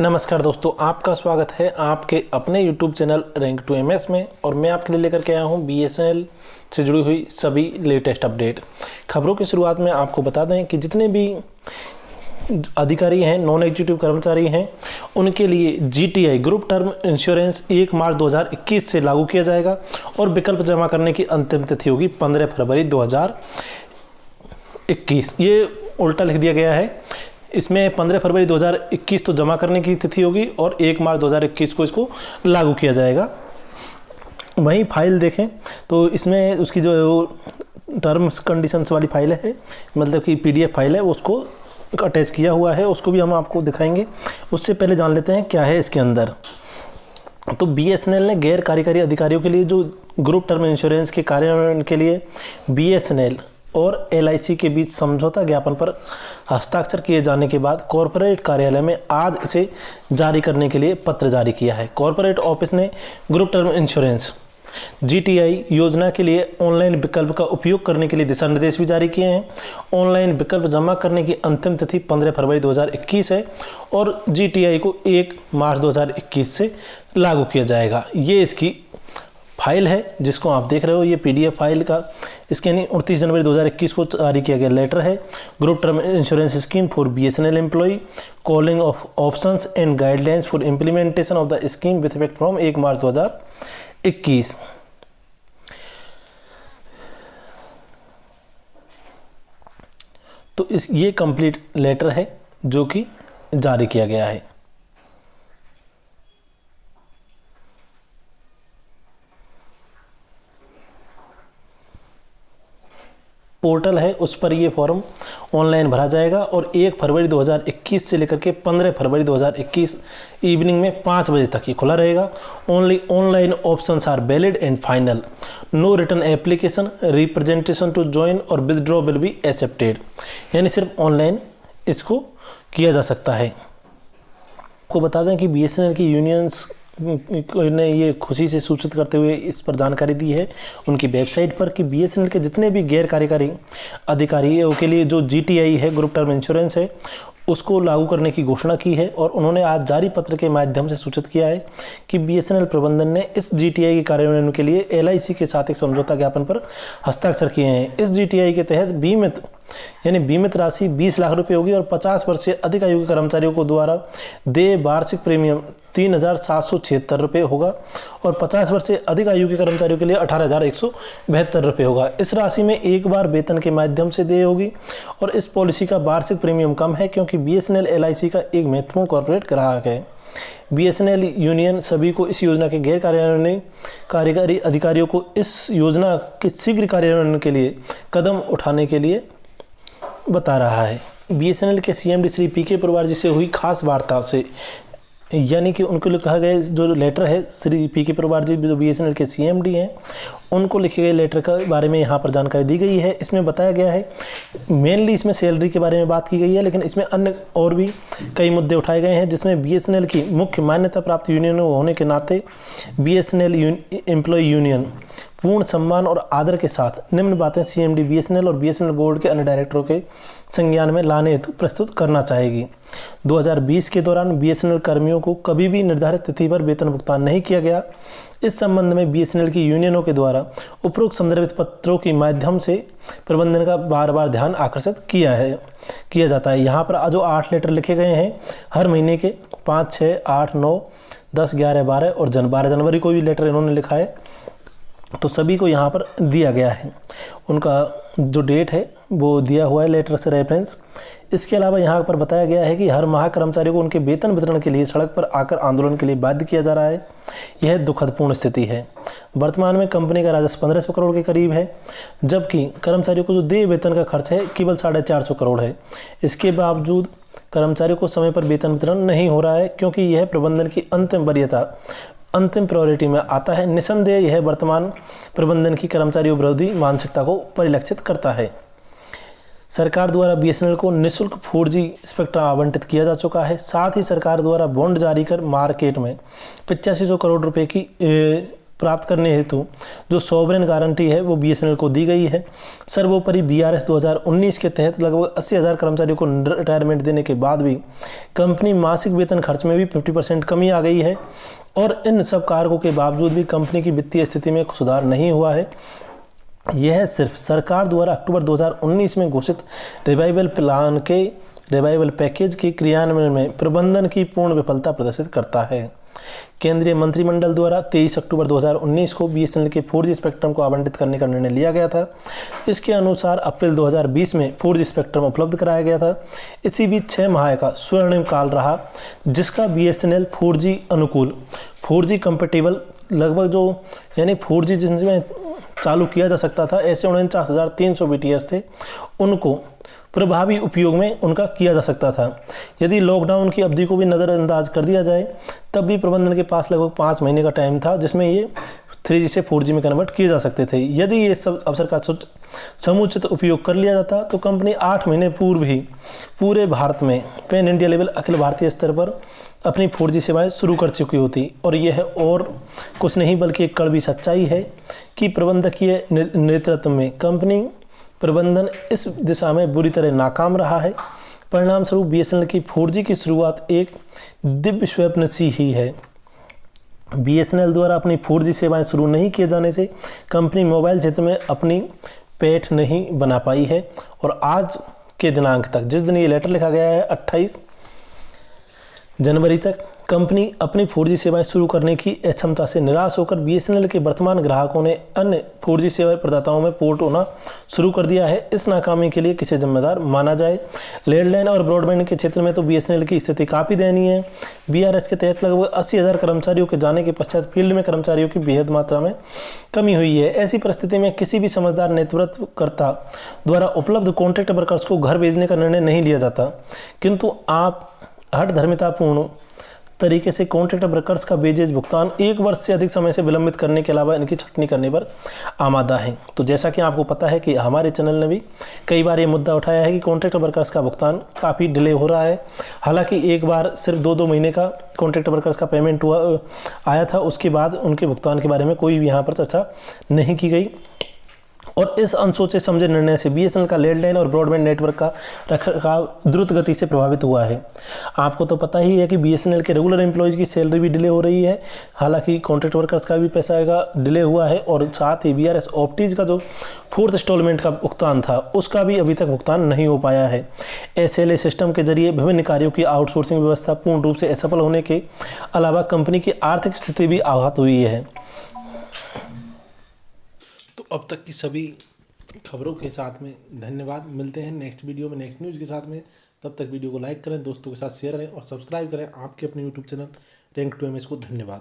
नमस्कार दोस्तों, आपका स्वागत है आपके अपने YouTube channel rank to MS में। और मैं आपके लिए लेकर के आया हूं BSNL से जुड़ी हुई सभी लेटेस्ट अपडेट। खबरों की शुरुआत में आपको बता दें कि जितने भी अधिकारी हैं, नॉन एग्जीक्यूटिव कर्मचारी हैं, उनके लिए GTI group term insurance 1 March 2021 से लागू किया जाएगा और विकल्प जमा करने की अंतिम तिथि होगी 15 फरवरी 2021। ये उल्टा लिख दिया गया है, इसमें 15 फरवरी 2021 तो जमा करने की तिथि होगी और 1 मार्च 2021 को इसको लागू किया जाएगा। वहीं फाइल देखें तो इसमें उसकी जो टर्म्स कंडीशंस वाली फाइल है, मतलब कि PDF फाइल है, उसको अटैच किया हुआ है, उसको भी हम आपको दिखाएंगे। उससे पहले जान लेते हैं क्या है इसके अंदर। तो BSNL ने गैर कार्यकारी अधिकारियों के लिए जो ग्रुप टर्म इंश्योरेंस के कार्यान्वयन के लिए BSNL और LIC के बीच समझौता ज्ञापन पर हस्ताक्षर किए जाने के बाद कॉरपोरेट कार्यालय में आज इसे जारी करने के लिए पत्र जारी किया है। कॉरपोरेट ऑफिस ने ग्रुप टर्म इंश्योरेंस GTI योजना के लिए ऑनलाइन विकल्प का उपयोग करने के लिए दिशा निर्देश भी जारी किए हैं। ऑनलाइन विकल्प जमा करने की अंतिम तिथि 15 फरवरी 2021 है और GTI को 1 मार्च 2021 से लागू किया जाएगा। ये इसकी फाइल है जिसको आप देख रहे हो। ये PDF फाइल का इसके 29 जनवरी 2021 को जारी किया गया लेटर है। Group term insurance scheme for BSNL employ, calling of options and guidelines for implementation of the scheme with effect from 1 March 2021। तो ये कंप्लीट लेटर है जो कि जारी किया गया है। पोर्टल है उस पर ये फॉर्म ऑनलाइन भरा जाएगा और 1 फरवरी 2021 से लेकर के 15 फरवरी 2021 इवनिंग में 5 बजे तक ये खुला रहेगा। Only online options are valid and final. No return application, representation to join और विदड्रॉ विल बी एक्सेप्टेड। यानी सिर्फ ऑनलाइन इसको किया जा सकता है। आपको बता दें कि BSNL की यूनियंस ने ये खुशी से सूचित करते हुए इस पर जानकारी दी है उनकी वेबसाइट पर कि BSNL के जितने भी गैर कार्यकारी अधिकारियों के लिए जो GTI है, ग्रुप टर्म इंश्योरेंस है, उसको लागू करने की घोषणा की है। और उन्होंने आज जारी पत्र के माध्यम से सूचित किया है कि BSNL प्रबंधन ने इस GTI के कार्यान्वयन के लिए LIC के साथ एक समझौता ज्ञापन पर हस्ताक्षर किए हैं। इस GTI के तहत बीमित राशि 20 लाख रुपए होगी और 50 वर्ष से अधिक आयु के कर्मचारियों को द्वारा देय वार्षिक प्रीमियम 3,776 रुपये होगा और 50 वर्ष से अधिक आयु के कर्मचारियों के लिए 18,172 रुपये होगा। इस राशि में एक बार वेतन के माध्यम से देय होगी और इस पॉलिसी का वार्षिक प्रीमियम कम है क्योंकि BSNL LIC का एक महत्वपूर्ण कॉर्पोरेट ग्राहक है। BSNL यूनियन सभी को इस योजना के गैर कार्यकारी अधिकारियों को इस योजना के शीघ्र कार्यान्वयन के लिए कदम उठाने के लिए बता रहा है। BSNL के CMD श्री PK परिवार जी से हुई खास वार्ता से, यानी कि उनको कहा गया जो लेटर है, श्री PK परिवार जी जो BSNL के CMD हैं, उनको लिखे गए लेटर के बारे में यहाँ पर जानकारी दी गई है। इसमें बताया गया है, मेनली इसमें सैलरी के बारे में बात की गई है, लेकिन इसमें अन्य और भी कई मुद्दे उठाए गए हैं जिसमें BSNL की मुख्य मान्यता प्राप्त यूनियन होने के नाते BSNL एम्प्लॉय यूनियन पूर्ण सम्मान और आदर के साथ निम्न बातें CMD BSNL और BSNL बोर्ड के अन्य डायरेक्टरों के संज्ञान में लाने हेतु प्रस्तुत करना चाहेगी। 2020 के दौरान BSNL कर्मियों को कभी भी निर्धारित तिथि पर वेतन भुगतान नहीं किया गया। इस संबंध में BSNL की यूनियनों के द्वारा उपरोक्त संदर्भित पत्रों के माध्यम से प्रबंधन का बार बार ध्यान आकर्षित किया जाता है। यहाँ पर जो 8 लेटर लिखे गए हैं, हर महीने के 5, 6, 8, 9, 10, 11, 12 और 12 जनवरी को भी लेटर इन्होंने लिखा है, तो सभी को यहाँ पर दिया गया है। उनका जो डेट है वो दिया हुआ है लेटर से रेफरेंस। इसके अलावा यहाँ पर बताया गया है कि हर माह कर्मचारियों को उनके वेतन वितरण के लिए सड़क पर आकर आंदोलन के लिए बाध्य किया जा रहा है। यह दुखदपूर्ण स्थिति है। वर्तमान में कंपनी का राजस्व 1500 करोड़ के करीब है, जबकि कर्मचारियों को जो देय वेतन का खर्च है केवल 450 करोड़ है। इसके बावजूद कर्मचारियों को समय पर वेतन वितरण नहीं हो रहा है क्योंकि यह प्रबंधन की अंतिम प्रायोरिटी में आता है। निस्संदेह यह वर्तमान प्रबंधन की कर्मचारी विरोधी मानसिकता को परिलक्षित करता है। सरकार द्वारा BSNL को निःशुल्क 4G स्पेक्ट्रम आवंटित किया जा चुका है। साथ ही सरकार द्वारा बॉन्ड जारी कर मार्केट में 8500 करोड़ रुपए की प्राप्त करने हेतु जो सॉवरेन गारंटी है वो बीएसएनएल को दी गई है। सर्वोपरि बीआरएस 2019 के तहत लगभग 80,000 कर्मचारियों को रिटायरमेंट देने के बाद भी कंपनी मासिक वेतन खर्च में भी 50% कमी आ गई है और इन सब कारकों के बावजूद भी कंपनी की वित्तीय स्थिति में सुधार नहीं हुआ है। यह सिर्फ सरकार द्वारा अक्टूबर 2019 में घोषित रिवाइवल पैकेज के क्रियान्वयन में प्रबंधन की पूर्ण विफलता प्रदर्शित करता है। केंद्रीय मंत्रिमंडल द्वारा 23 अक्टूबर 2019 को बीएसएनएल के 4G स्पेक्ट्रम को आवंटित करने का निर्णय लिया गया था। इसके अनुसार अप्रैल 2020 में 4G स्पेक्ट्रम उपलब्ध कराया गया था। इसी बीच 6 माह का स्वर्णिम काल रहा जिसका बीएसएनएल 4G अनुकूल 4G कंपेटेबल लगभग जो यानी 4G जिसमें चालू किया जा सकता था ऐसे 49,300 BTS थे, उनको प्रभावी उपयोग में उनका किया जा सकता था। यदि लॉकडाउन की अवधि को भी नज़रअंदाज कर दिया जाए तब भी प्रबंधन के पास लगभग 5 महीने का टाइम था जिसमें ये 3G से 4G में कन्वर्ट किए जा सकते थे। यदि ये सब अवसर का समुचित उपयोग कर लिया जाता तो कंपनी 8 महीने पूर्व ही पूरे भारत में pan India level Akhil Bharatiya स्तर पर अपनी 4G सेवाएं शुरू कर चुकी होती। और यह और कुछ नहीं बल्कि एक कड़वी सच्चाई है कि प्रबंधकीय नेतृत्व में कंपनी प्रबंधन इस दिशा में बुरी तरह नाकाम रहा है। परिणाम स्वरूप बीएसएनएल की 4G की शुरुआत एक दिव्य स्वप्न सी ही है। बीएसएनएल द्वारा अपनी 4G सेवाएं शुरू नहीं किए जाने से कंपनी मोबाइल क्षेत्र में अपनी पैठ नहीं बना पाई है और आज के दिनांक तक, जिस दिन ये लेटर लिखा गया है 28 जनवरी तक, कंपनी अपनी 4G सेवाएं शुरू करने की अक्षमता से निराश होकर बीएसएनएल के वर्तमान ग्राहकों ने अन्य 4G सेवा प्रदाताओं में पोर्ट होना शुरू कर दिया है। इस नाकामी के लिए किसे जिम्मेदार माना जाए? लैंडलाइन और ब्रॉडबैंड के क्षेत्र में तो बीएसएनएल की स्थिति काफ़ी दयनीय है। बीआरएस के तहत लगभग 80,000 कर्मचारियों के जाने के पश्चात फील्ड में कर्मचारियों की बेहद मात्रा में कमी हुई है। ऐसी परिस्थिति में किसी भी समझदार नेतृत्वकर्ता द्वारा उपलब्ध कॉन्ट्रैक्ट वर्कर्स को घर भेजने का निर्णय नहीं लिया जाता, किंतु आप हठधर्मितापूर्ण तरीके से कॉन्ट्रैक्ट वर्कर्स का वेजेज भुगतान 1 वर्ष से अधिक समय से विलंबित करने के अलावा इनकी छटनी करने पर आमादा है। तो जैसा कि आपको पता है कि हमारे चैनल ने भी कई बार ये मुद्दा उठाया है कि कॉन्ट्रैक्ट वर्कर्स का भुगतान काफ़ी डिले हो रहा है। हालांकि एक बार सिर्फ 2 महीने का कॉन्ट्रैक्ट वर्कर्स का पेमेंट आया था, उसके बाद उनके भुगतान के बारे में कोई भी यहाँ पर चर्चा नहीं की गई। और इस अनसोचे समझे निर्णय से बीएसएनएल का लैंडलाइन और ब्रॉडबैंड नेटवर्क का रखरखाव द्रुत गति से प्रभावित हुआ है। आपको तो पता ही है कि बीएसएनएल के रेगुलर एम्प्लॉयज़ की सैलरी भी डिले हो रही है, हालांकि कॉन्ट्रैक्ट वर्कर्स का भी पैसा का डिले हुआ है और साथ ही बीआरएस ऑप्टीज का जो 4th इंस्टॉलमेंट का भुगतान था उसका भी अभी तक भुगतान नहीं हो पाया है। SLA सिस्टम के जरिए विभिन्न कार्यों की आउटसोर्सिंग व्यवस्था पूर्ण रूप से असफल होने के अलावा कंपनी की आर्थिक स्थिति भी आहत हुई है। तो अब तक की सभी खबरों के साथ में धन्यवाद। मिलते हैं नेक्स्ट वीडियो में नेक्स्ट न्यूज़ के साथ में। तब तक वीडियो को लाइक करें, दोस्तों के साथ शेयर करें और सब्सक्राइब करें आपके अपने यूट्यूब चैनल रैंक 2 MS को। धन्यवाद।